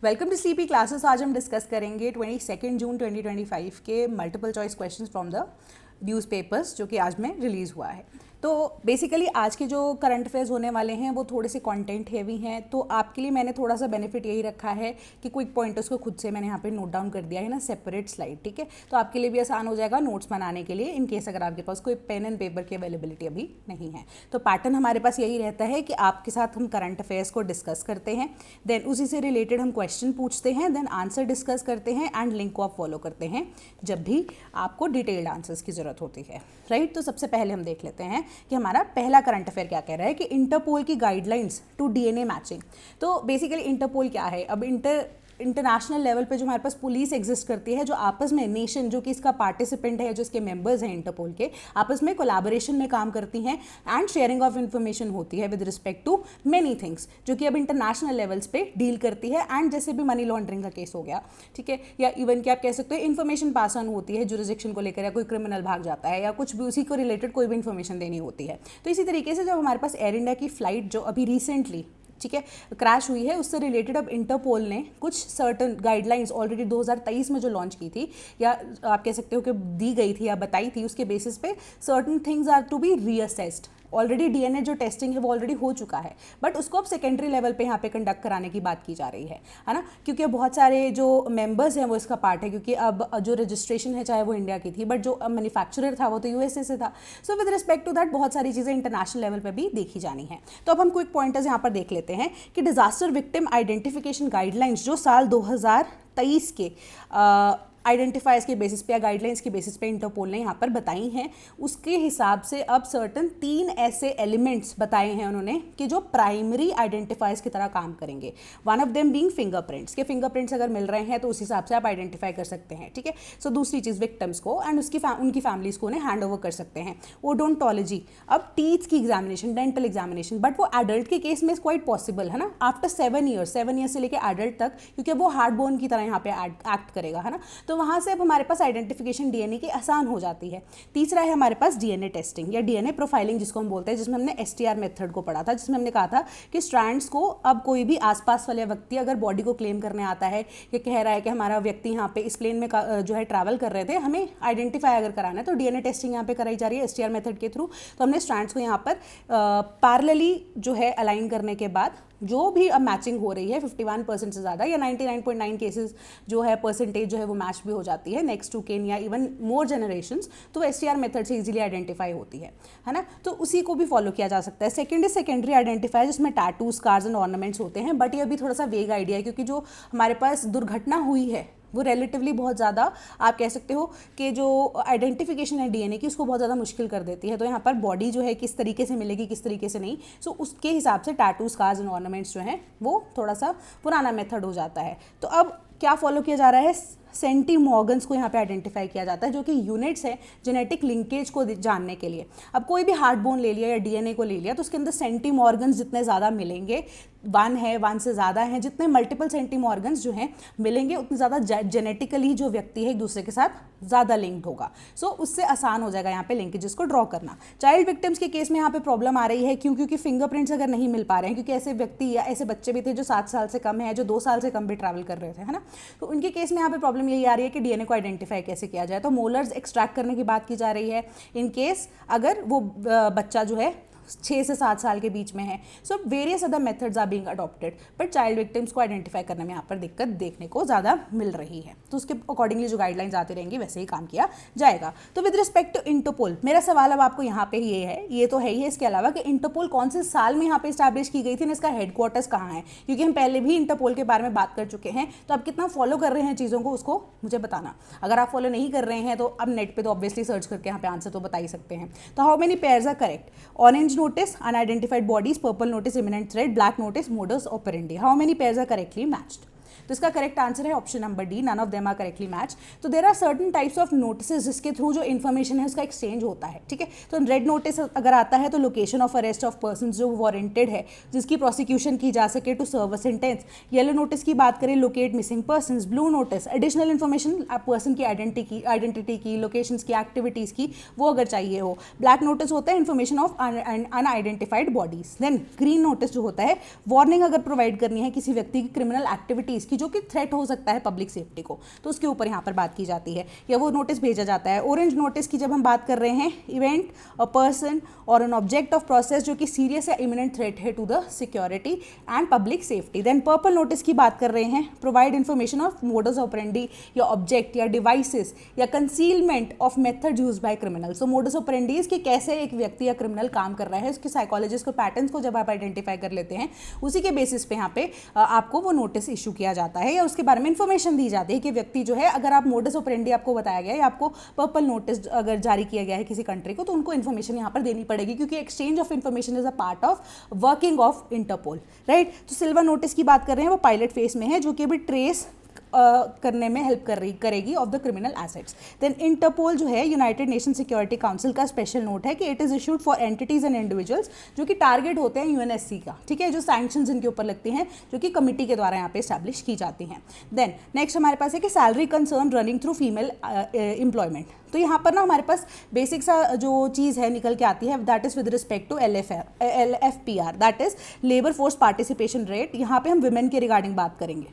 Welcome to CP classes. आज हम discuss करेंगे 22 जून 2025 के multiple choice questions from the newspapers जो कि आज में रिलीज़ हुआ है। तो बेसिकली आज के जो करंट अफेयर्स होने वाले हैं वो थोड़े से कंटेंट हेवी हैं, तो आपके लिए मैंने थोड़ा सा बेनिफिट यही रखा है कि क्विक पॉइंटर्स को खुद से मैंने यहाँ पे नोट डाउन कर दिया है ना, सेपरेट स्लाइड। ठीक है, तो आपके लिए भी आसान हो जाएगा नोट्स बनाने के लिए, इन केस अगर आपके पास कोई पेन एंड पेपर की अवेलेबिलिटी अभी नहीं है। तो पैटर्न हमारे पास यही रहता है कि आपके साथ हम करंट अफेयर्स को डिस्कस करते हैं, देन उसी से रिलेटेड हम क्वेश्चन पूछते हैं, देन आंसर डिस्कस करते हैं एंड लिंक को आप फॉलो करते हैं जब भी आपको डिटेल्ड आंसर्स की जरूरत होती है। राइट, तो सबसे पहले हम देख लेते हैं कि हमारा पहला करंट अफेयर क्या कह रहा है कि इंटरपोल की गाइडलाइंस टू डीएनए मैचिंग। तो बेसिकली इंटरपोल क्या है? अब इंटरनेशनल लेवल पे जो हमारे पास पुलिस एग्जिस्ट करती है, जो आपस में नेशन जो कि इसका पार्टिसिपेंट है, जो इसके मेंबर्स हैं इंटरपोल के, आपस में कोलैबोरेशन में काम करती हैं एंड शेयरिंग ऑफ इन्फॉर्मेशन होती है with respect to many things, जो कि अब इंटरनेशनल लेवल्स पे डील करती है। एंड जैसे भी मनी लॉन्ड्रिंग का केस हो गया, ठीक है, या इवन कि आप कह सकते हो इन्फॉर्मेशन पास ऑन होती है जुरिसडिक्शन को लेकर, या कोई क्रिमिनल भाग जाता है या कुछ भी उसी को रिलेटेड कोई भी इन्फॉर्मेशन देनी होती है। तो इसी तरीके से जब हमारे पास एयर इंडिया की फ्लाइट जो अभी रिसेंटली, ठीक है, क्रैश हुई है, उससे रिलेटेड अब इंटरपोल ने कुछ सर्टन गाइडलाइंस ऑलरेडी 2023 में जो लॉन्च की थी, या आप कह सकते हो कि दी गई थी या बताई थी, उसके बेसिस पे certain things are to be reassessed. Already DNA जो टेस्टिंग है वो ऑलरेडी हो चुका है, बट उसको अब सेकेंडरी लेवल पे यहाँ पे कंडक्ट कराने की बात की जा रही है ना, क्योंकि बहुत सारे जो मेंबर्स हैं वो इसका पार्ट है, क्योंकि अब जो रजिस्ट्रेशन है चाहे वो इंडिया की थी, बट जो मैन्युफैक्चरर था वो तो यूएसए से था। So with respect to that बहुत सारी चीज़ें इंटरनेशनल लेवल पर भी देखी जानी है। तो अब हम क्विक पॉइंटर्स यहाँ पर देख लेते हैं कि डिजास्टर विक्टिम आइडेंटिफिकेशन गाइडलाइंस जो साल 2023 के आइडेंटिफायर्स के बेसिस पे या गाइडलाइंस के बेसिस पे इंटरपोल ने यहाँ पर बताई हैं, उसके हिसाब से अब सर्टन 3 ऐसे एलिमेंट्स बताए हैं उन्होंने कि जो प्राइमरी आइडेंटिफायर्स की तरह काम करेंगे। One of them being fingerprints, के फिंगरप्रिंट्स अगर मिल रहे हैं तो उस हिसाब से आप आइडेंटिफाई कर सकते हैं। ठीक है, सो दूसरी चीज़ विक्टिम्स को एंड उनकी फैमिलीज को उन्हें हैंड ओवर कर सकते हैं। ओडोंटोलॉजी, अब टीथ की एग्जामिनेशन, डेंटल एग्जामिनेशन, बट वो एडल्ट के केस में क्वाइट पॉसिबल है ना, आफ्टर 7 ईयर्स से लेकर एडल्ट तक, क्योंकि वो हार्ड बोन की तरह यहाँ पे एक्ट करेगा, है ना। तो वहाँ से अब हमारे पास आइडेंटिफिकेशन डीएनए की आसान हो जाती है। तीसरा है हमारे पास डीएनए टेस्टिंग या डीएनए प्रोफाइलिंग जिसको हम बोलते हैं, जिसमें हमने एसटीआर मेथड को पढ़ा था, जिसमें हमने कहा था कि स्ट्रैंड्स को अब कोई भी आसपास वाले व्यक्ति अगर बॉडी को क्लेम करने आता है, ये कह रहा है कि हमारा व्यक्ति यहाँ पे इस प्लेन में जो है ट्रैवल कर रहे थे, हमें आइडेंटिफाई अगर कराना है तो डीएनए टेस्टिंग यहाँ पे कराई जा रही है एसटीआर मेथड के थ्रू। तो हमने स्ट्रैंड्स को यहाँ पर पैरेलली जो है अलाइन करने के बाद जो भी अब मैचिंग हो रही है 51% से ज़्यादा या 99.9 केसेस जो है परसेंटेज जो है वो मैच भी हो जाती है नेक्स्ट टू केन या इवन मोर जनरेशंस, तो एसटीआर मेथड से इजीली आइडेंटिफाई होती है ना। तो उसी को भी फॉलो किया जा सकता है। सेकंड इज सेकेंडरी आइडेंटिफायर, जिसमें टैटू, स्कार्स एंड ऑर्नामेंट्स होते हैं, बट ये अभी थोड़ा सा वेग आइडिया है, क्योंकि जो हमारे पास दुर्घटना हुई है वो रिलेटिवली बहुत ज़्यादा आप कह सकते हो कि जो आइडेंटिफिकेशन है डीएनए की उसको बहुत ज़्यादा मुश्किल कर देती है। तो यहाँ पर बॉडी जो है किस तरीके से मिलेगी, किस तरीके से नहीं, सो उसके हिसाब से टैटू, स्कार्स एंड ऑर्नामेंट्स जो हैं वो थोड़ा सा पुराना मेथड हो जाता है। तो अब क्या फॉलो किया जा रहा है? सेंटीमॉर्गन्स को यहाँ पे आइडेंटिफाई किया जाता है, जो कि यूनिट्स है जेनेटिक लिंकेज को जानने के लिए। अब कोई भी हार्ट बोन ले लिया या डीएनए को ले लिया तो उसके अंदर सेंटीमॉर्गन्स जितने ज़्यादा मिलेंगे, 1 है 1 से ज़्यादा हैं, जितने मल्टीपल सेंटीमॉर्गन्स जो हैं मिलेंगे उतने ज़्यादा जेनेटिकली जो व्यक्ति है एक दूसरे के साथ ज़्यादा लिंक्ड होगा। सो उससे आसान हो जाएगा यहाँ पे लिंकेजेस को ड्रॉ करना। चाइल्ड विक्टिम्स के केस में यहाँ पे प्रॉब्लम आ रही है, क्योंकि फिंगरप्रिंट्स अगर नहीं मिल पा रहे हैं, क्योंकि ऐसे व्यक्ति या ऐसे बच्चे भी थे जो 7 साल से कम है, जो 2 साल से कम भी ट्रैवल कर रहे थे, है ना। तो उनके केस में यहाँ पे प्रॉब्लम यही आ रही है कि डीएनए को आइडेंटिफाई कैसे किया जाए। तो मोलर्स एक्सट्रैक्ट करने की बात की जा रही है इन केस अगर वो बच्चा जो है 6 से 7 साल के बीच में है। So various other methods are being adopted, but child victims को आइडेंटिफाई करने में यहाँ पर दिक्कत देखने को ज़्यादा मिल रही है। तो उसके अकॉर्डिंगली जो गाइडलाइंस आती रहेंगी वैसे ही काम किया जाएगा। तो विद रिस्पेक्ट टू इंटरपोल, मेरा सवाल अब आपको यहाँ पे ये है, ये तो है ही है, इसके अलावा कि इंटरपोल कौन से साल में यहाँ पे इस्टेब्लिश की गई थी, इसका हेडक्वार्टर्स कहाँ है, क्योंकि हम पहले भी इंटरपोल के बारे में बात कर चुके हैं। तो आप कितना फॉलो कर रहे हैं चीज़ों को उसको मुझे बताना। अगर आप फॉलो नहीं कर रहे हैं तो अब नेट पर तो ऑब्वियसली सर्च करके यहाँ पे आंसर तो बता ही सकते हैं। तो how many pairs are correct? Orange notice unidentified bodies, purple notice imminent threat, black notice modus operandi. How many pairs are correctly matched? तो इसका करेक्ट आंसर है option number D, none of them are correctly match. तो there are certain types of notice जिसके through जो information है उसका exchange होता है, ठीक है। तो रेड नोटिस अगर आता है तो location of arrest of person जो वारंटेड है, जिसकी प्रोसिक्यूशन की जा सके to serve a sentence. Yellow notice की बात करें, locate missing person. Blue notice additional information person की आइडेंटिटी की, लोकेशंस की, एक्टिविटीज़ की, वो अगर चाहिए हो। ब्लैक नोटिस होता है information of unidentified bodies. Then green notice जो होता है वार्निंग अगर प्रोवाइड करनी है किसी व्यक्ति की क्रिमिनल एक्टिविटीज़ की कि जो कि थ्रेट हो सकता है पब्लिक सेफ्टी को, तो उसके ऊपर यहाँ पर बात की जाती है या वो नोटिस भेजा जाता है। ऑरेंज नोटिस की जब हम बात कर रहे हैं, इवेंट, अ पर्सन और एन ऑब्जेक्ट ऑफ प्रोसेस जो कि सीरियस या इमिनेंट थ्रेट है to the security and public safety. Then purple notice की बात कर रहे हैं, provide information of modus operandi या ऑब्जेक्ट या डिवाइसेस या concealment of method use by criminal. So modus operandis कि कैसे एक व्यक्ति या क्रिमिनल काम कर रहा है, उसके साइकोलॉजिस्ट को पैटर्न्स को जब आप आइडेंटिफाई कर लेते हैं, उसी के बेसिस पे यहाँ पे आपको वो नोटिस इशू किया जाता है या उसके बारे में इन्फॉर्मेशन दी जाती है कि व्यक्ति जो है, अगर आप मोडस ऑपरेंडी आपको बताया गया है या आपको पर्पल नोटिस अगर जारी किया गया है किसी कंट्री को, तो उनको इन्फॉर्मेशन यहाँ पर देनी पड़ेगी, क्योंकि exchange of information is a part of working of Interpol, right. तो सिल्वर नोटिस की बात कर रहे हैं, वो पायलट फेस में है, जो कि अभी ट्रेस करने में हेल्प करेगी of the criminal assets. Then Interpol जो है यूनाइटेड नेशन सिक्योरिटी काउंसिल का स्पेशल नोट है कि it is issued for entities and individuals जो कि टारगेट होते हैं यूएनएससी का, ठीक है, जो सैंक्शंस इनके ऊपर लगती हैं जो कि कमिटी के द्वारा यहाँ पे स्टैब्लिश की जाती हैं। देन नेक्स्ट हमारे पास है कि salary concern running through female employment. तो यहाँ पर ना हमारे पास बेसिक सा जो चीज़ है निकल के आती है, that is with respect to LFPR, that is labour force participation rate. यहाँ पे हम विमेन के रिगार्डिंग बात करेंगे,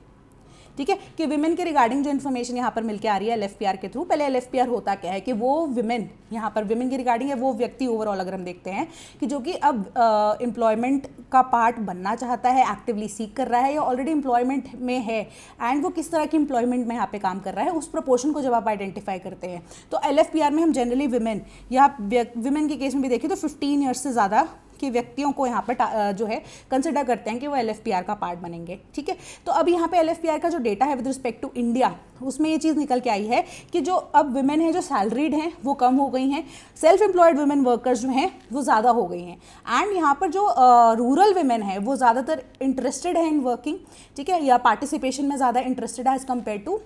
ठीक है, कि विमेन के रिगार्डिंग जो इन्फॉर्मेशन यहाँ पर मिलकर आ रही है LFPR के थ्रू। पहले LFPR होता क्या है कि वो विमेन, यहाँ पर विमेन के रिगार्डिंग है वो व्यक्ति ओवरऑल अगर हम देखते हैं कि जो कि अब एम्प्लॉयमेंट का पार्ट बनना चाहता है, एक्टिवली सीख कर रहा है या ऑलरेडी एम्प्लॉयमेंट में है, एंड वो किस तरह की एम्प्लॉयमेंट में यहाँ पे काम कर रहा है, उस प्रोपोर्शन को जब आप आइडेंटिफाई करते हैं तो LFPR में हम जनरली विमेन या विमेन के केस में भी देखें तो 15 ईयर्स से ज़्यादा के व्यक्तियों को यहाँ पर जो है कंसिडर करते हैं कि वो LFPR का पार्ट बनेंगे, ठीक है। तो अब यहाँ पे LFPR का जो डेटा है विद रिस्पेक्ट टू इंडिया, उसमें ये चीज़ निकल के आई है कि जो अब विमेन है जो सैलरीड हैं वो कम हो गई हैं, सेल्फ एम्प्लॉयड वुमेन वर्कर्स जो हैं वो ज़्यादा हो गई हैं, एंड यहाँ पर जो रूरल विमेन है वो ज़्यादातर इंटरेस्टेड है इन वर्किंग, ठीक है, या पार्टिसिपेशन में ज़्यादा इंटरेस्टेड है as compare to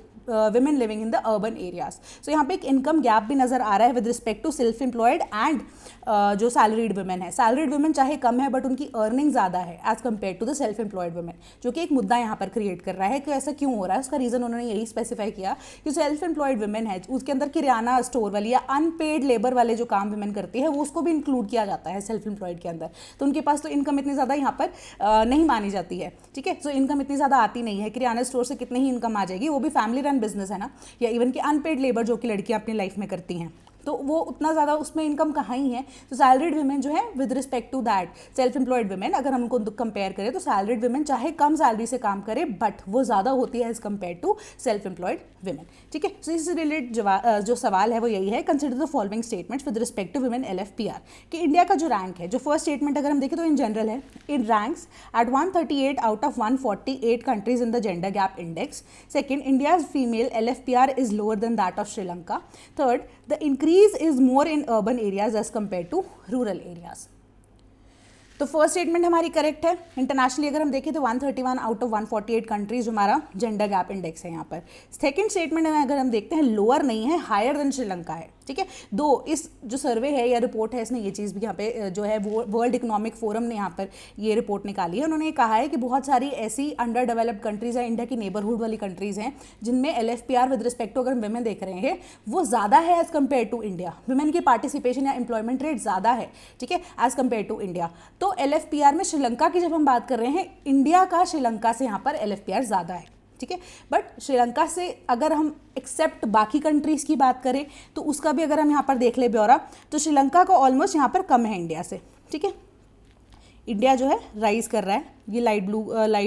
women living in the urban areas। So यहाँ पे एक इनकम गैप भी नजर आ रहा है with respect to self employed and जो सैलरीड वुमेन है। सैलरीड वुमेन चाहे कम है बट उनकी अर्निंग ज़्यादा है as compare to the self employed women, जो कि एक मुद्दा यहाँ पर क्रिएट कर रहा है कि ऐसा क्यों हो रहा है। उसका रीज़न उन्होंने यही स्पेसिफाई किया कि सेल्फ एम्प्लॉयड वुमेन है उसके अंदर किराना स्टोर वाली या अनपेड लेबर वाले जो काम वुमेन करती है वो उसको भी इंक्लूड किया जाता है सेल्फ एम्प्लॉयड के अंदर, तो उनके पास तो इनकम इतनी ज़्यादा यहाँ पर नहीं मानी जाती है, ठीक है। सो इनकम इतनी ज़्यादा आती नहीं है, किराना स्टोर से कितनी ही इनकम आ जाएगी, वो भी फैमिली रन बिजनेस है ना, या इवन कि अनपेड लेबर जो कि लड़कियां अपनी लाइफ में करती हैं, तो वो उतना ज़्यादा उसमें इनकम कहाँ ही है। तो सैलरीड वुमेन जो है with respect to that self employed women, अगर हम उनको कंपेयर करें तो सैलरीड वुमेन चाहे कम सैलरी से काम करे बट वो ज़्यादा होती है as compare to self employed women, ठीक है। सो इससे रिलेटेड जो सवाल है वो यही है, consider the following statements with respect to women LFPR, कि इंडिया का जो रैंक है, जो फर्स्ट स्टेटमेंट अगर हम देखें तो इन जनरल है, it ranks at 138 out of 148 countries in the gender gap index. Second, India's female LFPR is lower than that of Sri Lanka. Third, the increase is more in urban areas as compared to rural areas। तो first statement हमारी correct है। Internationally अगर हम देखें तो 131 out of 148 countries हमारा gender gap index है यहाँ पर। सेकंड स्टेटमेंट में अगर हम देखते हैं लोअर नहीं है, हायर देन श्रीलंका है, ठीक है। दो इस जो सर्वे है या रिपोर्ट है इसने ये चीज़ भी यहाँ पे जो है वर्ल्ड इकोनॉमिक फोरम ने यहाँ पर ये रिपोर्ट निकाली है। उन्होंने कहा है कि बहुत सारी ऐसी अंडर डेवलप्ड कंट्रीज़ हैं, इंडिया की नेबरहुड वाली कंट्रीज़ हैं, जिनमें LFPR विद रिस्पेक्ट टू अगर हम वुमेन देख रहे हैं वो ज़्यादा है as compare to India. Women की पार्टिसिपेशन या एम्प्लॉयमेंट रेट ज़्यादा है, ठीक है, एज कम्पेयर टू इंडिया। तो LFPR में श्रीलंका की जब हम बात कर रहे हैं, इंडिया का श्रीलंका से यहाँ पर LFPR ज़्यादा है, ठीक है। बट श्रीलंका से अगर हम एक्सेप्ट बाकी कंट्रीज़ की बात करें तो उसका भी अगर हम यहाँ पर देख ले ब्यौरा, तो श्रीलंका का ऑलमोस्ट यहाँ पर कम है इंडिया से, ठीक है। इंडिया जो है राइज कर रहा है, ये लाइट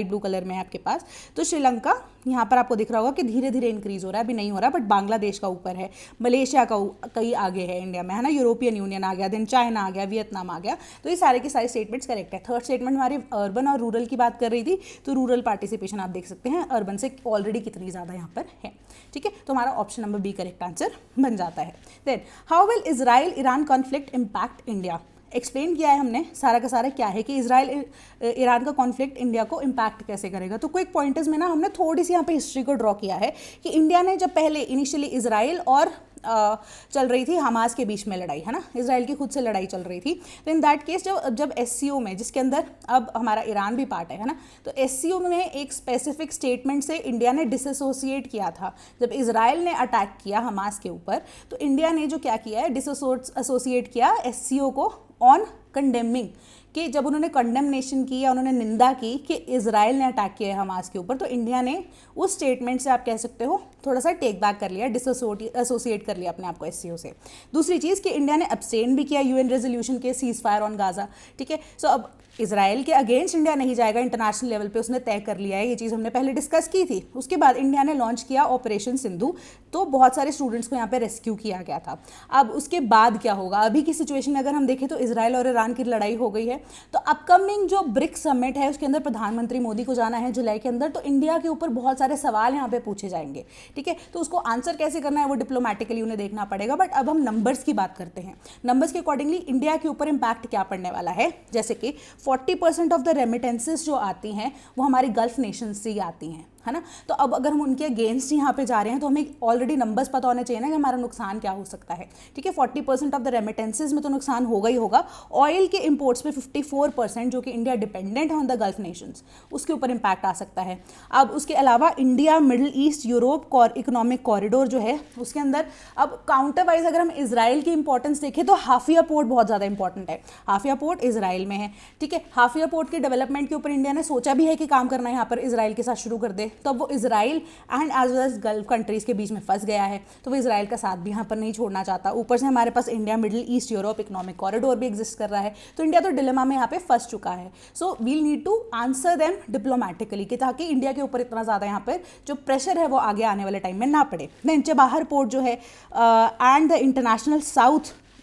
ब्लू कलर में है आपके पास। तो श्रीलंका यहाँ पर आपको दिख रहा होगा कि धीरे धीरे इंक्रीज हो रहा है, अभी नहीं हो रहा, बट बांग्लादेश का ऊपर है, मलेशिया का कहीं आगे है इंडिया में, है ना, यूरोपियन यूनियन आ गया, देन चाइना आ गया, वियतनाम आ गया। तो ये सारे के सारे स्टेटमेंट्स करेक्ट है। थर्ड स्टेटमेंट हमारी अर्बन और रूरल की बात कर रही थी, तो रूरल पार्टिसिपेशन आप देख सकते हैं अर्बन से ऑलरेडी कितनी ज़्यादा यहाँ पर है, ठीक है। तो हमारा option number B correct answer बन जाता है। Then how will Israel Iran conflict impact India. Explain किया है हमने सारा का सारा क्या है कि इजराइल ईरान का कॉन्फ्लिक्ट इंडिया को इम्पैक्ट कैसे करेगा। तो क्विक पॉइंटर्स में ना हमने थोड़ी सी यहाँ पे हिस्ट्री को ड्रॉ किया है कि इंडिया ने जब पहले इनिशियली इजराइल और चल रही थी हमास के बीच में लड़ाई, है ना, इजराइल की खुद से लड़ाई चल रही थी। तो इन दैट केस जब SCO में, जिसके अंदर अब हमारा ईरान भी पार्ट है ना, तो SCO में एक स्पेसिफिक स्टेटमेंट से इंडिया ने डिसएसोसिएट किया था। जब इजराइल ने अटैक किया हमास के ऊपर तो इंडिया ने जो क्या किया है, डिसएसोसिएट किया SCO को ऑन कंडेमिंग कि जब उन्होंने कंडेमनेशन की या उन्होंने निंदा की कि इजराइल ने अटैक किया है हमास के ऊपर, तो इंडिया ने उस स्टेटमेंट से आप कह सकते हो थोड़ा सा टेक बैक कर लिया, एसोसिएट कर लिया अपने आप को एससीओ से। दूसरी चीज़ कि इंडिया ने अब्सटेन भी किया यूएन रेजोल्यूशन के सीज फायर ऑन गाजा, ठीक है। सो अब इसराइल के अगेंस्ट इंडिया नहीं जाएगा, इंटरनेशनल लेवल पे उसने तय कर लिया है, ये चीज़ हमने पहले डिस्कस की थी। उसके बाद इंडिया ने लॉन्च किया ऑपरेशन सिंधु, तो बहुत सारे स्टूडेंट्स को यहाँ पे रेस्क्यू किया गया था। अब उसके बाद क्या होगा, अभी की सिचुएशन में अगर हम देखें तो इसराइल और ईरान की लड़ाई हो गई है, तो अपकमिंग जो ब्रिक्स समिट है उसके अंदर प्रधानमंत्री मोदी को जाना है जुलाई के अंदर, तो इंडिया के ऊपर बहुत सारे सवाल यहाँ पे पूछे जाएंगे, ठीक है। तो उसको आंसर कैसे करना है वो डिप्लोमेटिकली उन्हें देखना पड़ेगा। बट अब हम नंबर्स की बात करते हैं। नंबर्स के अकॉर्डिंगली इंडिया के ऊपर इंपैक्ट क्या पड़ने वाला है, जैसे कि 40% ऑफ द रेमिटेंसेस जो आती हैं वो हमारी गल्फ नेशन से ही आती हैं, है ना। तो अब अगर हम उनके अगेंस्ट यहाँ पे जा रहे हैं तो हमें ऑलरेडी नंबर्स पता होने चाहिए ना कि हमारा नुकसान क्या हो सकता है, ठीक है। 40% ऑफ द रेमिटेंसेज में तो नुकसान होगा ही होगा। ऑयल के इंपोर्ट्स पे 54% जो कि इंडिया डिपेंडेंट है ऑन द गल्फ नेशंस, उसके ऊपर इंपैक्ट आ सकता है। अब उसके अलावा India Middle East Europe economic corridor जो है उसके अंदर, अब काउंटर वाइज अगर हम इसराइल की इंपॉर्टेंस देखें तो हाफिया पोर्ट बहुत ज़्यादा इंपॉर्टेंट है। हाफिया पोर्ट इसराइल में है, ठीक है। हाफिया पोर्ट के डेवलपमेंट के ऊपर इंडिया ने सोचा भी है कि काम करना है यहाँ पर इसराइल के साथ शुरू कर दे, तो अब वो Israel and as well as Gulf countries के बीच में फंस गया है, तो वो इसराइल का साथ भी यहाँ पर नहीं छोड़ना चाहता। ऊपर से हमारे पास India Middle East Europe economic corridor भी एग्जिस्ट कर रहा है, तो इंडिया तो डिलेमा में यहाँ पे फंस चुका है। So we'll need to answer them diplomatically, कि ताकि इंडिया के ऊपर इतना ज़्यादा यहाँ पर जो प्रेशर है वो आगे आने वाले टाइम में ना पड़े। देन चबाहर पोर्ट जो है and the International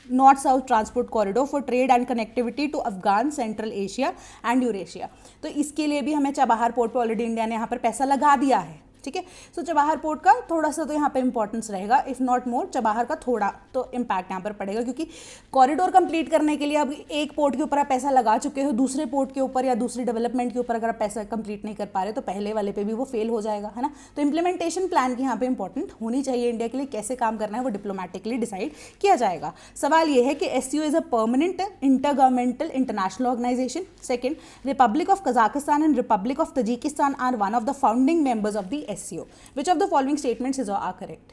North South Transport Corridor for trade and connectivity to Afghan, Central Asia and Eurasia, तो इसके लिए भी हमें चबाहर पोर्ट पे ऑलरेडी इंडिया ने यहाँ पर पैसा लगा दिया है, ठीक है। सो चबाहर पोर्ट का थोड़ा सा तो यहाँ पे इंपॉर्टेंस रहेगा, इफ़ नॉट मोर चबाहर का थोड़ा तो इम्पैक्ट यहाँ पर पड़ेगा, क्योंकि कॉरिडोर कंप्लीट करने के लिए अब एक पोर्ट के ऊपर आप पैसा लगा चुके हो, दूसरे पोर्ट के ऊपर या दूसरी डेवलपमेंट के ऊपर अगर आप पैसा कंप्लीट नहीं कर पा रहे तो पहले वाले पे भी वो फेल हो जाएगा, है ना। तो इंप्लीमेंटेशन प्लान की यहाँ पे इंपॉर्टेंट होनी चाहिए इंडिया के लिए, कैसे काम करना है वो डिप्लोमेटिकली डिसाइड किया जाएगा। सवाल ये है कि SCO is a permanent intergovernmental international organisation. Second, Republic of Kazakhstan and Republic of Tajikistan are one of the founding members of the SCO. Which of the following statements is are correct?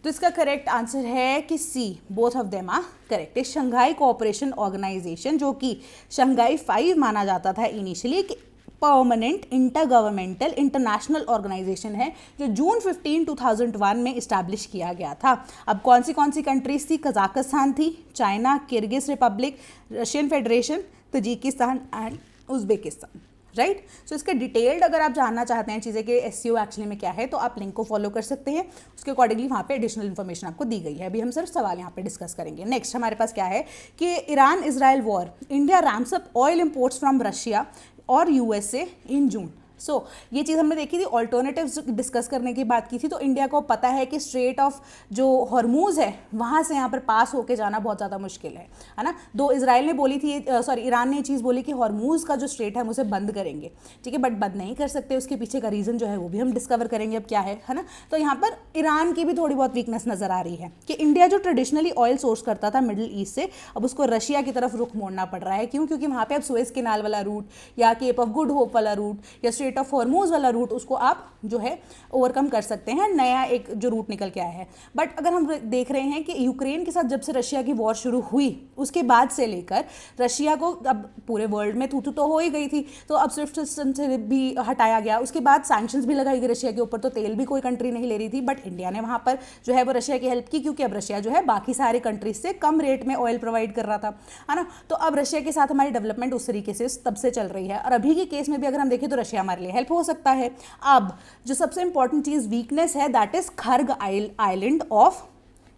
तो इसका correct answer है कि C, both of them are correct. Shanghai cooperation organisation, जो कि Shanghai 5 माना जाता था initially, कि परमानेंट इंटरगवर्नमेंटल इंटरनेशनल ऑर्गेनाइजेशन है, जो जून 15, 2001 में इस्टेब्लिश किया गया था। अब कौन सी कंट्रीज थी? कजाकिस्तान थी, China, Kyrgyz Republic, Russian Federation, Tajikistan and Uzbekistan, right. So इसका डिटेल्ड अगर आप जानना चाहते हैं चीज़ें कि एससीओ एक्चुअली में क्या है, तो आप लिंक को फॉलो कर सकते हैं, उसके अकॉर्डिंगली वहाँ पे एडिशनल इन्फॉर्मेशन आपको दी गई है। अभी हम सिर्फ सवाल यहाँ पे डिस्कस करेंगे। नेक्स्ट हमारे पास क्या है कि Iran Israel war, India ramps up oil imports from Russia और यूएसए इन जून। सो ये चीज़ हमने देखी थी, ऑल्टरनेटिव्स डिस्कस करने की बात की थी। तो इंडिया को पता है कि स्ट्रेट ऑफ जो हॉर्मूज है वहाँ से यहाँ पर पास होके जाना बहुत ज़्यादा मुश्किल है ना। दो इसराइल ने बोली थी, ईरान ने ये चीज़ बोली कि हॉर्मूज का जो स्ट्रेट है हम उसे बंद करेंगे, ठीक है, बट बंद नहीं कर सकते। उसके पीछे का रीज़न जो है वो भी हम डिस्कवर करेंगे अब क्या है ना। तो यहाँ पर ईरान की भी थोड़ी बहुत वीकनेस नज़र आ रही है कि इंडिया जो ट्रेडिशनली ऑयल सोर्स करता था मिडिल ईस्ट से, अब उसको रशिया की तरफ रुख मोड़ना पड़ रहा है। क्यों? क्योंकि वहाँ पर अब सुएज कैनाल वाला रूट या केप ऑफ गुड होप वाला रूट या स्ट्रेट ऑफ हॉर्मूज वाला रूट, उसको आप जो है ओवरकम कर सकते हैं, नया एक जो रूट निकल के आया है। बट अगर हम देख रहे हैं कि यूक्रेन के साथ जब से रशिया की वॉर शुरू हुई उसके बाद से लेकर रशिया को अब पूरे वर्ल्ड में थू तो हो ही गई थी, तो अब स्विफ्ट सिस्टम से भी हटाया गया, उसके बाद सैंक्शंस भी लगाई गई रशिया के ऊपर, तो तेल भी कोई कंट्री नहीं ले रही थी। बट इंडिया ने वहाँ पर जो है वो रशिया की हेल्प की, क्योंकि अब रशिया जो है बाकी सारे कंट्रीज से कम रेट में ऑयल प्रोवाइड कर रहा था, है ना। तो अब रशिया के साथ हमारी डेवलपमेंट उस तरीके से तब से चल रही है, और अभी के केस में भी अगर हम देखें तो रशिया हमारे लिए हेल्प हो सकता है। अब जो सबसे इंपॉर्टेंट चीज वीकनेस है that is खर्ग island of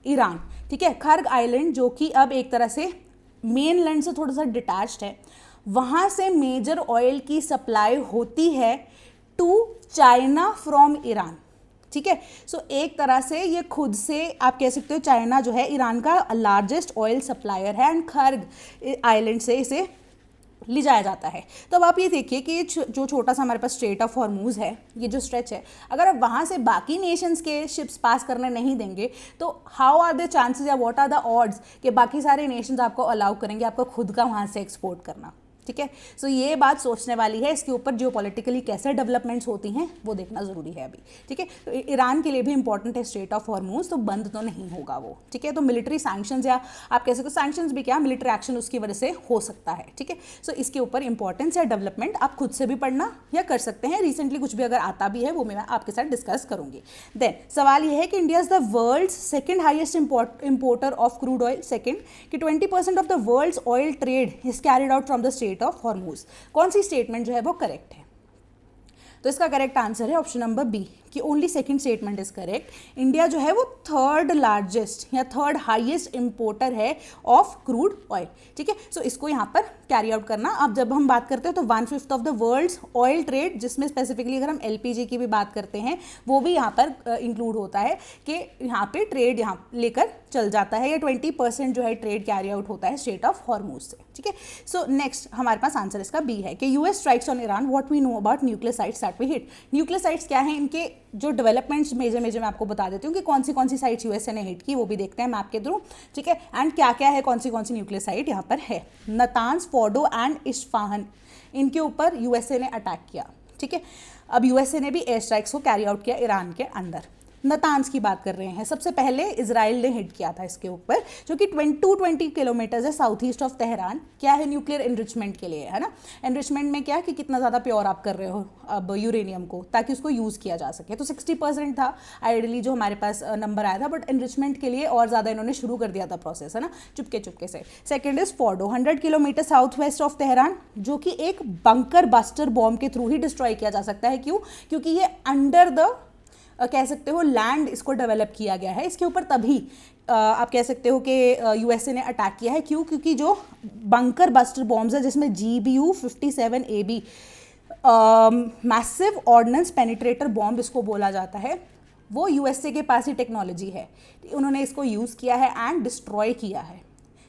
Iran, ठीक है। खर्ग आइलैंड जो कि अब एक तरह से मेन लैंड से थोड़ा सा डिटैच्ड है, वहां से मेजर ऑयल की सप्लाई होती है टू चाइना फ्रॉम ईरान, ठीक है। सो एक तरह से ये खुद से आप कह सकते हो चाइना जो है ईरान का लार्जेस्ट ऑयल सप्लायर है, एंड खर्ग आइलैंड से इसे ले जाया जाता है। तो अब आप ये देखिए कि जो छोटा सा हमारे पास स्ट्रेट ऑफ हॉर्मूज है, ये जो स्ट्रेच है, अगर आप वहाँ से बाकी नेशंस के शिप्स पास करने नहीं देंगे तो हाउ आर द चांसेस या व्हाट आर द ऑड्स कि बाकी सारे नेशंस आपको अलाउ करेंगे आपको खुद का वहाँ से एक्सपोर्ट करना, ठीक है। सो ये बात सोचने वाली है, इसके ऊपर जियोपॉलिटिकली कैसे डेवलपमेंट्स होती हैं वो देखना ज़रूरी है अभी, ठीक है। तो ईरान के लिए भी इंपॉर्टेंट है स्ट्रेट ऑफ हॉर्मूज, तो बंद तो नहीं होगा वो, ठीक है। तो मिलिट्री सैंक्शंस या आप कह सकते हो सैंक्शंस भी क्या, मिलिट्री एक्शन उसकी वजह से हो सकता है, ठीक है। सो इसके ऊपर इंपॉर्टेंस या डेवलपमेंट आप खुद से भी पढ़ना या कर सकते हैं, रिसेंटली कुछ भी अगर आता भी है वो मैं आपके साथ डिस्कस करूंगी। देन सवाल ये है कि India is the world's second highest importer of crude oil, second कि 20% of the world's oil trade is carried out from the Strait of Hormuz. कौन सी स्टेटमेंट जो है वो करेक्ट है? तो इसका करेक्ट आंसर है ऑप्शन नंबर बी कि only second statement is correct. India जो है वो थर्ड लार्जेस्ट या थर्ड हाईएस्ट इंपोर्टर है ऑफ क्रूड ऑयल, ठीक है। सो इसको यहाँ पर कैरी आउट करना। अब जब हम बात करते हैं तो 1/5 of the world's oil trade, जिसमें स्पेसिफिकली अगर हम एलपीजी की भी बात करते हैं वो भी यहाँ पर इंक्लूड होता है कि यहाँ पे ट्रेड यहाँ लेकर चल जाता है, या 20% जो है ट्रेड कैरी आउट होता है स्ट्रेट ऑफ हॉर्मूज से, ठीक है। सो नेक्स्ट हमारे पास आंसर इसका बी है कि US strikes on Iran, what we know about nuclear sites that we hit. Nuclear sites क्या है, इनके जो डेवलपमेंट्स मेजर मैं आपको बता देती हूँ कि कौन सी साइट्स यूएसए ने हिट की, वो भी देखते हैं मैप के थ्रू, ठीक है। एंड क्या क्या है, कौन सी न्यूक्लियर साइट यहाँ पर है। नतांज, फोर्डो एंड इस्फाहान, इनके ऊपर यूएसए ने अटैक किया, ठीक है। अब यूएसए ने भी एयर स्ट्राइक्स को कैरी आउट किया ईरान के अंदर। नतांज की बात कर रहे हैं, सबसे पहले इजराइल ने हिट किया था इसके ऊपर, जो कि 220 किलोमीटर है साउथ ईस्ट ऑफ तेहरान। क्या है, न्यूक्लियर एनरिचमेंट के लिए, है ना। एनरिचमेंट में क्या कि कितना ज़्यादा प्योर आप कर रहे हो अब यूरेनियम को, ताकि उसको यूज़ किया जा सके। तो 60% था आइडियली जो हमारे पास नंबर आया था, बट एनरिचमेंट के लिए और ज़्यादा इन्होंने शुरू कर दिया था प्रोसेस, है ना, चुपके चुपके से। Second is Fordow, 100 kilometre south west of Tehran, जो कि एक बंकर बस्टर बॉम्ब के थ्रू ही डिस्ट्रॉय किया जा सकता है। क्यों? क्योंकि ये अंडर द कह सकते हो लैंड इसको डेवलप किया गया है। इसके ऊपर तभी आप कह सकते हो कि यूएसए ने अटैक किया है। क्यों? क्योंकि जो बंकर बस्टर बॉम्ब्स है, जिसमें GBU-57AB massive ordnance penetrator bomb इसको बोला जाता है, वो यूएसए के पास ही टेक्नोलॉजी है। उन्होंने इसको यूज़ किया है एंड डिस्ट्रॉय किया है।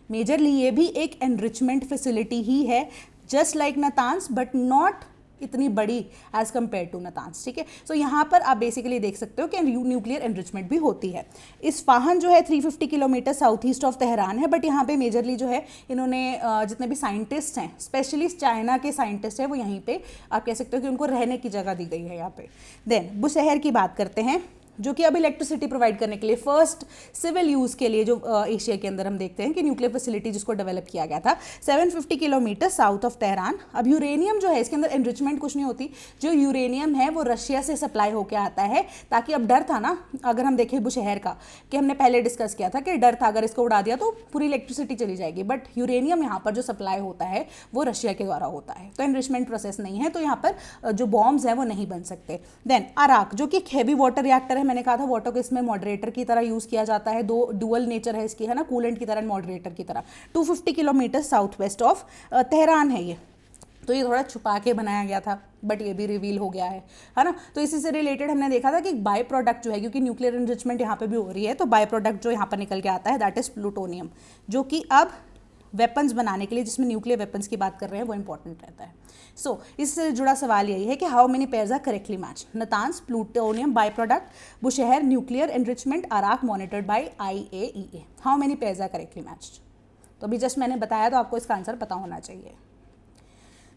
मेजरली ये भी एक एनरिचमेंट फैसिलिटी ही है, just like Natanz, but not इतनी बड़ी एज कम्पेयर टू नतांज, ठीक है। सो यहाँ पर आप बेसिकली देख सकते हो कि न्यूक्लियर एनरिचमेंट भी होती है। इस्फाहान जो है 350 kilometre south east of Tehran है, बट यहाँ पे मेजरली जो है इन्होंने जितने भी साइंटिस्ट हैं, स्पेशली चाइना के साइंटिस्ट हैं, वो यहीं पे आप कह सकते हो कि उनको रहने की जगह दी गई है यहाँ पे। देन बुशहर की बात करते हैं, जो कि अब इलेक्ट्रिसिटी प्रोवाइड करने के लिए फर्स्ट सिविल यूज़ के लिए जो एशिया के अंदर हम देखते हैं कि न्यूक्लियर फैसिलिटी जिसको डेवलप किया गया था 750 किलोमीटर साउथ ऑफ तेहरान। अब यूरेनियम जो है, इसके अंदर एनरिचमेंट कुछ नहीं होती, जो यूरेनियम है वो रशिया से सप्लाई होकर आता है, ताकि अब डर था ना, अगर हम देखें बुशहर का, कि हमने पहले डिस्कस किया था कि डर था अगर इसको उड़ा दिया तो पूरी इलेक्ट्रिसिटी चली जाएगी, बट यूरेनियम यहाँ पर जो सप्लाई होता है वो रशिया के द्वारा होता है, तो एनरिचमेंट प्रोसेस नहीं है, तो यहाँ पर जो बॉम्ब्स हैं वो नहीं बन सकते। देन अराक, जो कि एक हैवी वाटर रिएक्टर है, मैंने कहा था वाटर को इसमें मॉडरेटर की तरह यूज़ किया जाता है, दो डुअल नेचर है इसकी, है ना, कूलेंट की तरह, मॉडरेटर की तरह। 250 kilometre south west of Tehran है ये। तो ये थोड़ा छुपा के बनाया गया था, बट ये भी रिवील हो गया है ना। तो इसी से रिलेटेड हमने देखा था कि बाय प्रोडक्ट जो है, क्योंकि न्यूक्लियर एनरिचमेंट यहाँ पे भी हो रही है, तो बाय प्रोडक्ट जो यहाँ पर निकल के आता है दैट इज़ प्लूटोनियम, जो कि अब वेपन्स बनाने के लिए, जिसमें न्यूक्लियर वेपन्स की बात कर रहे हैं, वो इंपॉर्टेंट रहता है। सो इससे जुड़ा सवाल यही है कि how many pairs are correctly match. Natanz plutonium by product, Bushehr nuclear enrichment, Arak monitored by IAEA, how many pairs are correctly matched. तो अभी जस्ट मैंने बताया, तो आपको इसका आंसर पता होना चाहिए।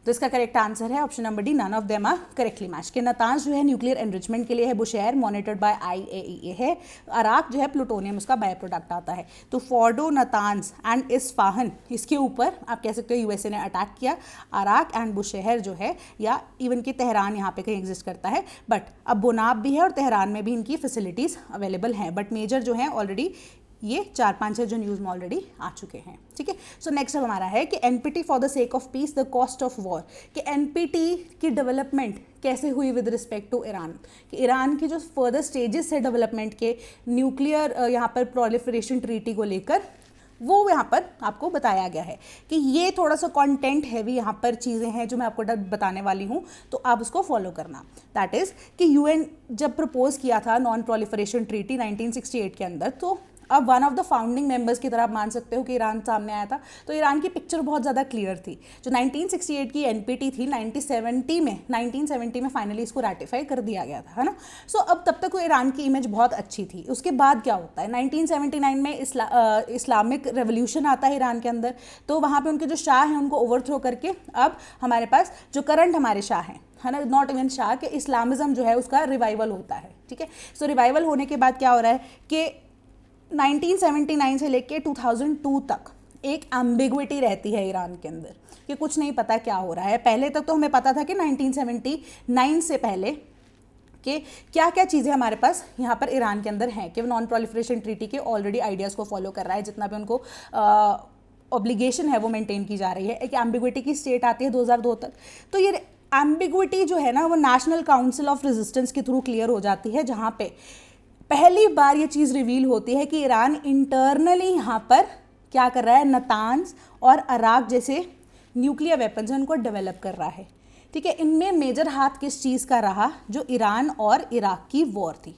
तो इसका करेक्ट आंसर है option number D, none of them are correctly match. के नतांज जो है न्यूक्लियर एनरिचमेंट के लिए है, बुशहर मॉनिटर्ड बाय IAEA है, अराक जो है प्लूटोनियम उसका बाय प्रोडक्ट आता है। तो फोर्डो, नतांज एंड इस्फाहान, इसके ऊपर आप कह सकते हो यूएसए ने अटैक किया। अराक एंड बुशहर जो है, या इवन कि तेहरान यहाँ पे कहीं एग्जिस्ट करता है, बट अब बोनाब भी है और तेहरान में भी इनकी फैसिलिटीज़ अवेलेबल हैं, बट मेजर जो है ऑलरेडी ये 4-5 है जो न्यूज़ में ऑलरेडी आ चुके हैं, ठीक है। सो नेक्स्ट अब हमारा है कि NPT for the sake of peace, the cost of war, कि NPT की डेवलपमेंट कैसे हुई विद रिस्पेक्ट टू ईरान, कि ईरान की जो फर्दर स्टेजेस है डेवलपमेंट के न्यूक्लियर यहाँ पर प्रोलिफरेशन ट्रीटी को लेकर, वो यहाँ पर आपको बताया गया है कि ये थोड़ा सा कंटेंट हैवी यहाँ पर चीज़ें हैं जो मैं आपको बताने वाली हूँ, तो आप उसको फॉलो करना। दैट इज़ कि UN जब प्रपोज किया था नॉन प्रोलिफरेशन ट्रीटी 1968 के अंदर, तो अब one of the founding members की तरह आप मान सकते हो कि ईरान सामने आया था, तो ईरान की पिक्चर बहुत ज़्यादा क्लियर थी। जो 1968 की एनपीटी थी, 1970 में फाइनली इसको रेटिफाई कर दिया गया था, है ना। सो अब तब तक वो ईरान की इमेज बहुत अच्छी थी। उसके बाद क्या होता है, 1979 में इस्लामिक रेवोल्यूशन आता है ईरान के अंदर, तो वहाँ पे उनके जो शाह हैं उनको ओवरथ्रो करके अब हमारे पास जो करंट हमारे शाह हैं, है ना, नॉट इवन शाह, के इस्लामिज्म जो है उसका रिवाइवल होता है, ठीक है। सो रिवाइवल होने के बाद क्या हो रहा है कि 1979 से लेके 2002 तक एक एम्बिग्विटी रहती है ईरान के अंदर कि कुछ नहीं पता क्या हो रहा है। पहले तक तो हमें पता था कि 1979 से पहले कि क्या क्या चीज़ें हमारे पास यहाँ पर ईरान के अंदर हैं, कि वो नॉन प्रोलिफरेशन ट्रीटी के ऑलरेडी आइडियाज़ को फॉलो कर रहा है, जितना भी उनको ऑब्लिगेशन है वो मेंटेन की जा रही है। एक एम्बिग्विटी की स्टेट आती है 2002 तक। तो ये एम्बिग्विटी जो है ना वो नेशनल काउंसिल ऑफ रेजिस्टेंस के थ्रू क्लियर हो जाती है, जहाँ पे पहली बार ये चीज़ रिवील होती है कि ईरान इंटरनली यहाँ पर क्या कर रहा है, नतान्स और अराक जैसे न्यूक्लियर वेपन्स उनको डेवलप कर रहा है, ठीक है। इनमें मेजर हाथ किस चीज़ का रहा, जो ईरान और इराक की वॉर थी।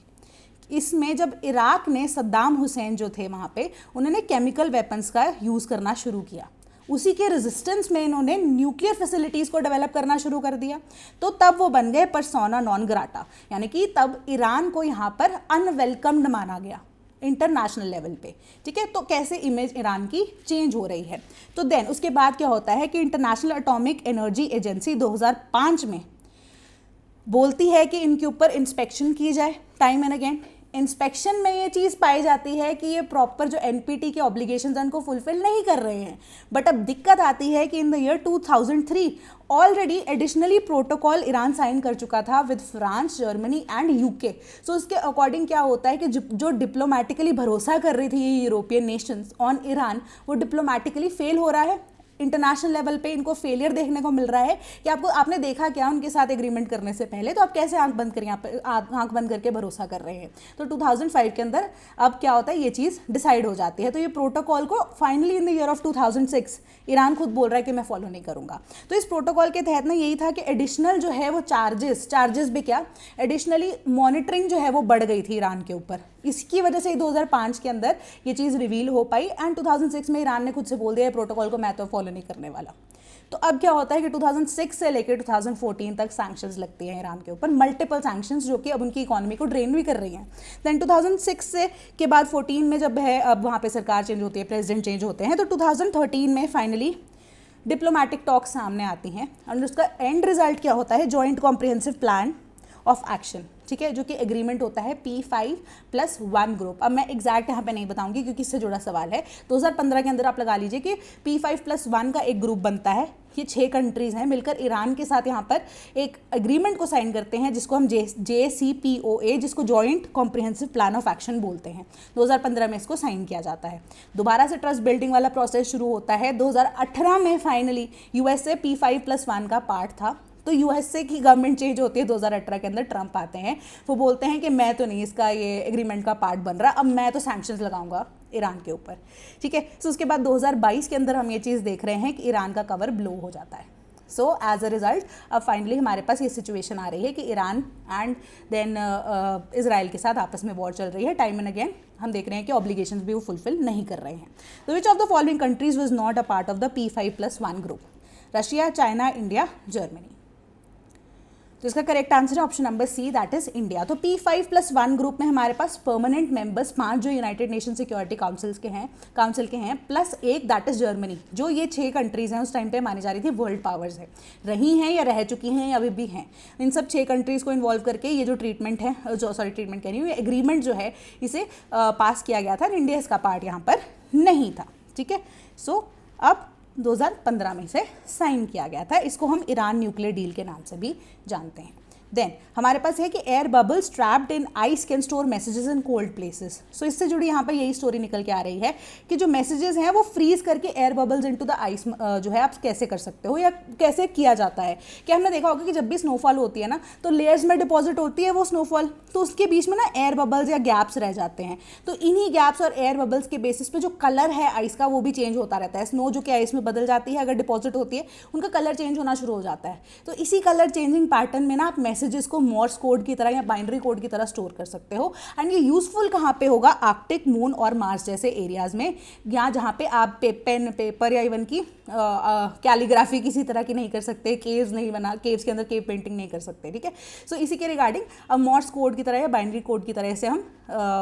इसमें जब इराक ने सद्दाम हुसैन जो थे वहाँ पे, उन्होंने केमिकल वेपन्स का यूज़ करना शुरू किया, उसी के रेजिस्टेंस में इन्होंने न्यूक्लियर फैसिलिटीज़ को डेवलप करना शुरू कर दिया, तो तब वो बन गए पर्सोना नॉन ग्राटा, यानी कि तब ईरान को यहाँ पर अनवेलकम्ड माना गया इंटरनेशनल लेवल पे, ठीक है। तो कैसे इमेज ईरान की चेंज हो रही है। तो देन उसके बाद क्या होता है कि इंटरनेशनल एटॉमिक एनर्जी एजेंसी 2005 में बोलती है कि इनके ऊपर इंस्पेक्शन की जाए टाइम एंड अगेन। इंस्पेक्शन में ये चीज़ पाई जाती है कि ये प्रॉपर जो एनपीटी के ऑब्लिगेशंस हैं उनको फुलफिल नहीं कर रहे हैं। बट अब दिक्कत आती है कि in the year 2003 already additionally protocol Iran sign कर चुका था with France, Germany and UK. So उसके अकॉर्डिंग क्या होता है कि जो डिप्लोमेटिकली भरोसा कर रही थी ये यूरोपियन नेशंस ऑन ईरान, वो डिप्लोमेटिकली फेल हो रहा है। इंटरनेशनल लेवल पे इनको फेलियर देखने को मिल रहा है कि आपने देखा क्या उनके साथ एग्रीमेंट करने से पहले, तो आप कैसे आंख बंद करके भरोसा कर रहे हैं। तो 2005 के अंदर अब क्या होता है, ये चीज़ डिसाइड हो जाती है। तो ये प्रोटोकॉल को finally in the year of 2006 Iran खुद बोल रहा है कि मैं फॉलो नहीं करूँगा। तो इस प्रोटोकॉल के तहत ना यही था कि एडिशनल जो है वो चार्जेस भी क्या, एडिशनली मॉनिटरिंग जो है वो बढ़ गई थी ईरान के ऊपर। इसकी वजह से 2005 के अंदर ये चीज़ रिवील हो पाई एंड 2006 में ईरान ने खुद से बोल दिया प्रोटोकॉल को मैं तो फॉलो नहीं करने वाला। तो अब क्या होता है कि 2006 से लेकर 2014 तक सैंक्शंस लगती हैं ईरान के ऊपर, मल्टीपल सैंक्शंस जो कि अब उनकी इकोनॉमी को ड्रेन भी कर रही हैं। देन 2006 से के बाद 14 में जब है, अब वहाँ पे सरकार चेंज होती है, प्रेसिडेंट चेंज होते हैं, तो 2013 में फाइनली डिप्लोमेटिक टॉक सामने आती हैं और उसका एंड रिजल्ट क्या होता है, joint comprehensive plan of action, ठीक है, जो कि एग्रीमेंट होता है P5+1 ग्रुप। अब मैं एग्जैक्ट यहाँ पे नहीं बताऊंगी क्योंकि इससे जुड़ा सवाल है। 2015 के अंदर आप लगा लीजिए कि P5+1 का एक ग्रुप बनता है। ये 6 कंट्रीज़ हैं मिलकर ईरान के साथ यहाँ पर एक एग्रीमेंट को साइन करते हैं जिसको हम JCPOA, जिसको joint comprehensive plan of action बोलते हैं। 2015 में इसको साइन किया जाता है। दोबारा से ट्रस्ट बिल्डिंग वाला प्रोसेस शुरू होता है। 2018 में फाइनली USA P5+1 का पार्ट था, तो USA की गवर्नमेंट चेंज होती है 2018 के अंदर, ट्रंप आते हैं, वो बोलते हैं कि मैं तो नहीं इसका ये एग्रीमेंट का पार्ट बन रहा, अब मैं तो सैंक्शंस लगाऊंगा ईरान के ऊपर, ठीक है। सो उसके बाद 2022 के अंदर हम ये चीज़ देख रहे हैं कि ईरान का कवर ब्लो हो जाता है। सो एज अ रिजल्ट अब फाइनली हमारे पास ये सिचुएशन आ रही है कि ईरान एंड देन इजराइल के साथ आपस में वॉर चल रही है। टाइम एंड अगेन हम देख रहे हैं कि ऑब्लिगेशंस भी वो फुलफिल नहीं कर रहे हैं। तो which of the following countries was not a part of the P5+1 group? Russia, China, India, Germany. तो इसका करेक्ट आंसर है option number C, that is India. तो P5+1 ग्रुप में हमारे पास परमानेंट मेंबर्स 5 जो यूनाइटेड नेशन सिक्योरिटी काउंसिल के हैं plus एक दैट इज जर्मनी, जो ये 6 कंट्रीज़ हैं उस टाइम पे मानी जा रही थी वर्ल्ड पावर्स है, रही हैं या रह चुकी हैं या अभी भी हैं। इन सब 6 कंट्रीज़ को इन्वॉल्व करके ये जो ट्रीटमेंट है, ट्रीटमेंट कह रही हूँ, ये एग्रीमेंट जो है इसे पास किया गया था। इंडिया इसका पार्ट यहाँ पर नहीं था, ठीक है। सो अब 2015 में से साइन किया गया था। इसको हम ईरान न्यूक्लियर डील के नाम से भी जानते हैं। देन हमारे पास है कि air bubbles trapped in ice can store messages in cold places. So इससे जुड़ी यहाँ पर यही स्टोरी निकल के आ रही है कि जो मैसेजेस हैं वो फ्रीज करके air bubbles into the ice जो है आप कैसे कर सकते हो या कैसे किया जाता है। क्या हमने देखा होगा कि जब भी स्नोफॉल होती है ना तो लेयर्स में डिपॉजिट होती है वो स्नोफॉल, तो उसके बीच में ना एयर बबल्स या गैप्स रह जाते हैं। तो इन्हीं गैप्स और एयर बबल्स के बेसिस पे जो कलर है आइस का वो भी चेंज होता रहता है। स्नो जो कि आइस में बदल जाती है अगर डिपॉजिट होती है, उनका कलर चेंज होना शुरू हो जाता है। तो इसी कलर चेंजिंग पैटर्न में ना आप मैसेज मैसेजेस को मॉर्स कोड की तरह या बाइनरी कोड की तरह स्टोर कर सकते हो। एंड ये यूजफुल कहाँ पे होगा, आर्कटिक, मून और मार्स जैसे एरियाज में, या जहाँ पे आप पेन, पेपर या इवन की कैलीग्राफी किसी तरह की नहीं कर सकते, केव्स नहीं बना, केव्स के अंदर केव पेंटिंग नहीं कर सकते, ठीक है। सो इसी के रिगार्डिंग अब मॉर्स कोड की तरह या बाइनरी कोड की तरह से हम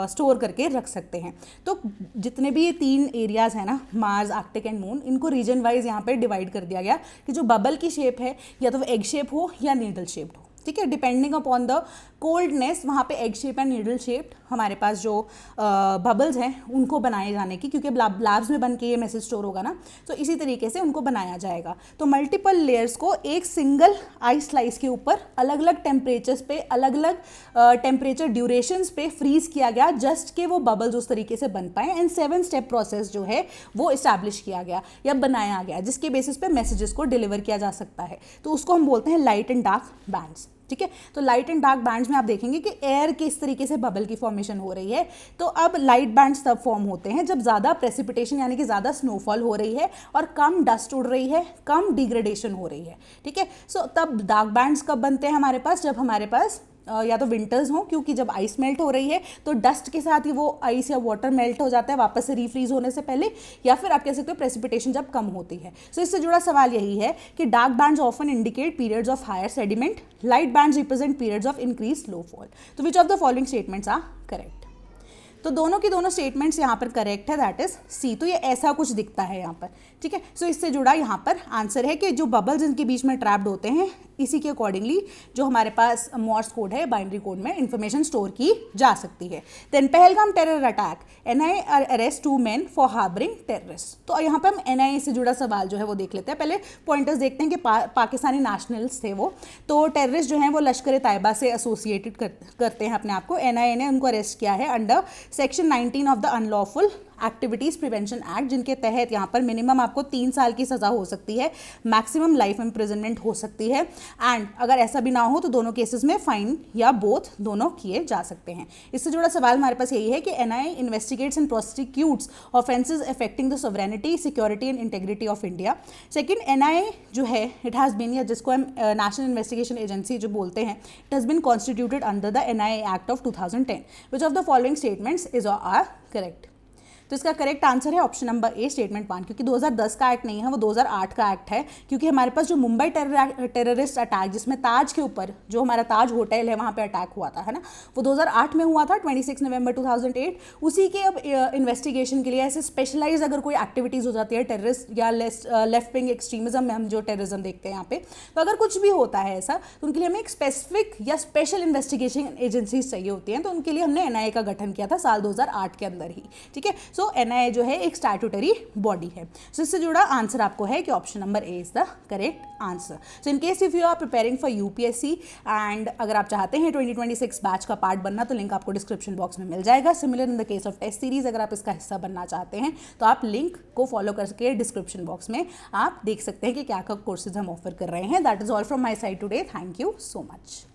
स्टोर करके रख सकते हैं। तो जितने भी ये 3 एरियाज हैं ना, मार्स, आर्कटिक एंड मून, इनको रीजन वाइज यहाँ पे डिवाइड कर दिया गया कि जो बबल की शेप है या तो वो एग शेप हो या नीडल शेप्ड हो, ठीक है। डिपेंडिंग अपॉन द कोल्डनेस वहाँ पे egg shape and needle shaped हमारे पास जो बबल्स हैं उनको बनाए जाने की, क्योंकि ब्लैब्स में बन के ये मैसेज स्टोर होगा ना, तो इसी तरीके से उनको बनाया जाएगा। तो मल्टीपल लेयर्स को एक सिंगल आइस स्लाइस के ऊपर अलग अलग टेम्परेचर्स पे, अलग अलग टेम्परेचर ड्यूरेशंस पे फ्रीज किया गया, जस्ट कि वो बबल्स उस तरीके से बन पाए। एंड 7 स्टेप प्रोसेस जो है वो इस्टेब्लिश किया गया या बनाया गया, जिसके बेसिस पे मैसेजेस को डिलीवर किया जा सकता है। तो उसको हम बोलते हैं लाइट एंड डार्क बैंड्स, ठीक है। तो लाइट एंड डार्क बैंड्स में आप देखेंगे कि एयर किस तरीके से बबल की फॉर्मेशन हो रही है। तो अब लाइट बैंड्स तब फॉर्म होते हैं जब ज़्यादा प्रेसिपिटेशन यानी कि ज़्यादा स्नोफॉल हो रही है और कम डस्ट उड़ रही है, कम डिग्रेडेशन हो रही है, ठीक है। सो तब डार्क बैंड्स कब बनते हैं हमारे पास, जब हमारे पास या तो विंटर्स हो, क्योंकि जब आइस मेल्ट हो रही है तो डस्ट के साथ ही वो आइस या वाटर मेल्ट हो जाता है वापस से रीफ्रीज होने से पहले, या फिर आप कह सकते हो प्रेसिपिटेशन जब कम होती है। सो इससे जुड़ा सवाल यही है कि dark bands often indicate periods of higher sediment, light bands represent periods of increase snowfall. तो which of the following statements are correct? तो दोनों की दोनों स्टेटमेंट्स यहाँ पर करेक्ट है, दैट इज सी। तो ये ऐसा कुछ दिखता है यहाँ पर, ठीक है। सो इससे जुड़ा यहाँ पर आंसर है कि जो बबल्स इनके बीच में ट्रैप्ड होते हैं, इसी के अकॉर्डिंगली जो हमारे पास मॉर्स कोड है, बाइनरी कोड में इंफॉर्मेशन स्टोर की जा सकती है। Then Pahalgam terror attack, NIA arrest 2 men for harbouring terrorist. तो यहाँ पर हम NIA से जुड़ा सवाल जो है वो देख लेते हैं। पहले पॉइंटर्स देखते हैं कि पाकिस्तानी नेशनल्स थे वो, तो टेररिस्ट जो हैं वो लश्कर तैयबा से एसोसिएटेड करते हैं अपने आप को। NIA ने उनको अरेस्ट किया है under section 19 of the unlawful activities prevention act, जिनके तहत यहाँ पर मिनिमम आपको 3 साल की सज़ा हो सकती है, मैक्सिमम लाइफ इम्प्रिजनमेंट हो सकती है, एंड अगर ऐसा भी ना हो तो दोनों केसेस में फाइन या बोथ दोनों किए जा सकते हैं। इससे जुड़ा सवाल हमारे पास यही है कि NIA investigates and prosecutes offences affecting the sovereignty, security and integrity of India. Second, NIA जो है इट हैज़ बीन, या जिसको हम नेशनल इन्वेस्टिगेशन एजेंसी जो बोलते हैं, it has been constituted under the NIA act of 2010। Which of the following statements is are correct? तो इसका करेक्ट आंसर है ऑप्शन नंबर ए, स्टेटमेंट 1, क्योंकि 2010 का एक्ट नहीं है, वो 2008 का एक्ट है। क्योंकि हमारे पास जो मुंबई टेररिस्ट अटैक, जिसमें ताज के ऊपर जो हमारा ताज होटल है वहाँ पे अटैक हुआ था, है ना, वो 2008 में हुआ था, 26 नवंबर 2008। उसी के अब इन्वेस्टिगेशन के लिए ऐसे स्पेशलाइज अगर कोई एक्टिविटीज़ हो जाती है टेररिस्ट या लेफ्ट विंग एक्सट्रीमिज्म में, हम जो टेररिज्म देखते हैं यहाँ पे, तो अगर कुछ भी होता है ऐसा, तो उनके लिए हमें एक स्पेसिफिक या स्पेशल इन्वेस्टिगेशन एजेंसीज चाहिए होती हैं। तो उनके लिए हमने NIA का गठन किया था साल 2008 के अंदर ही, ठीक है। सो NIA जो है एक स्टैट्यूटरी बॉडी है। सो इससे जुड़ा आंसर आपको है कि option number A is the correct answer. So in case if you are preparing for UPSC and अगर आप चाहते हैं 2026 बैच का पार्ट बनना, तो लिंक आपको डिस्क्रिप्शन बॉक्स में मिल जाएगा। Similar in the case of test series, अगर आप इसका हिस्सा बनना चाहते हैं तो आप लिंक को फॉलो करके डिस्क्रिप्शन बॉक्स में आप देख सकते हैं कि क्या क्या कोर्सेज हम ऑफर कर रहे हैं। That is all from my side today. Thank you so much.